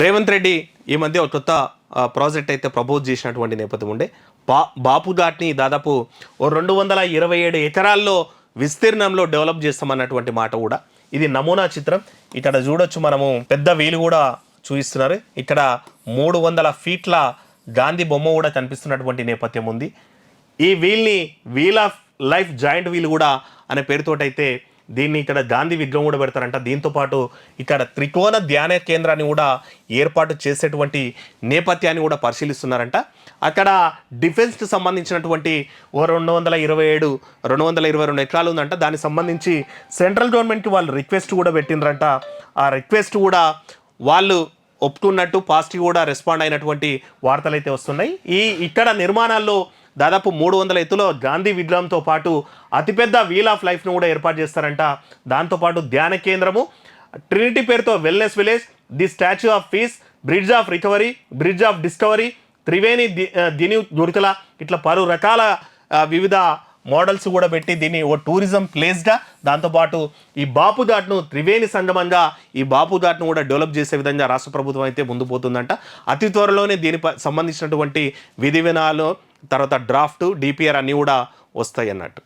రేవంత్ రెడ్డి ఈ మధ్య ఒక కొత్త ప్రాజెక్ట్ అయితే ప్రపోజ్ చేసినటువంటి నేపథ్యం ఉండే బాపు ఘాట్ని దాదాపు ఓ 227 ఎకరాల్లో విస్తీర్ణంలో డెవలప్ చేస్తామన్నటువంటి మాట కూడా. ఇది నమూనా చిత్రం. ఇక్కడ చూడొచ్చు, మనము పెద్ద వీలు కూడా చూపిస్తున్నారు. ఇక్కడ 300 ఫీట్ల గాంధీ బొమ్మ కూడా కనిపిస్తున్నటువంటి నేపథ్యం ఉంది. ఈ వీల్ని wheel of life joint wheel కూడా అనే పేరుతోటైతే దీన్ని ఇక్కడ గాంధీ విగ్రహం కూడా పెడతారంట. దీంతోపాటు ఇక్కడ త్రికోణ ధ్యాన కేంద్రాన్ని కూడా ఏర్పాటు చేసేటువంటి నేపథ్యాన్ని కూడా పరిశీలిస్తున్నారంట. అక్కడ డిఫెన్స్కి సంబంధించినటువంటి ఓ 222 ఎకరాలు ఉందంట. దానికి సంబంధించి సెంట్రల్ గవర్నమెంట్కి వాళ్ళు రిక్వెస్ట్ కూడా పెట్టిండ్రంట. ఆ రిక్వెస్ట్ కూడా వాళ్ళు ఒప్పుకున్నట్టు పాజిటివ్ కూడా రెస్పాండ్ అయినటువంటి వార్తలు అయితే వస్తున్నాయి. ఇక్కడ నిర్మాణాల్లో దాదాపు 300 ఎత్తులో గాంధీ విగ్రహంతో పాటు అతిపెద్ద వీల్ ఆఫ్ లైఫ్ను కూడా ఏర్పాటు చేస్తారంట. దాంతోపాటు ధ్యాన కేంద్రము, ట్రినిటీ పేరుతో wellness village, the statue of peace, bridge of recovery, bridge of discovery, Triveni దిని గురుకుల, ఇట్లా పలు రకాల వివిధ మోడల్స్ కూడా పెట్టి దీన్ని ఓ టూరిజం ప్లేస్గా, దాంతోపాటు ఈ బాపు ఘాట్ను త్రివేణి సంగమంగా ఈ బాపు ఘాట్ను కూడా డెవలప్ చేసే విధంగా రాష్ట్ర ప్రభుత్వం అయితే ముందు పోతుందంట. అతి త్వరలోనే దీనికి సంబంధించినటువంటి విధి విధానాలు, తర్వాత డ్రాఫ్ట్, డిపిఆర్ అన్నీ కూడా వస్తాయి అన్నట్టు.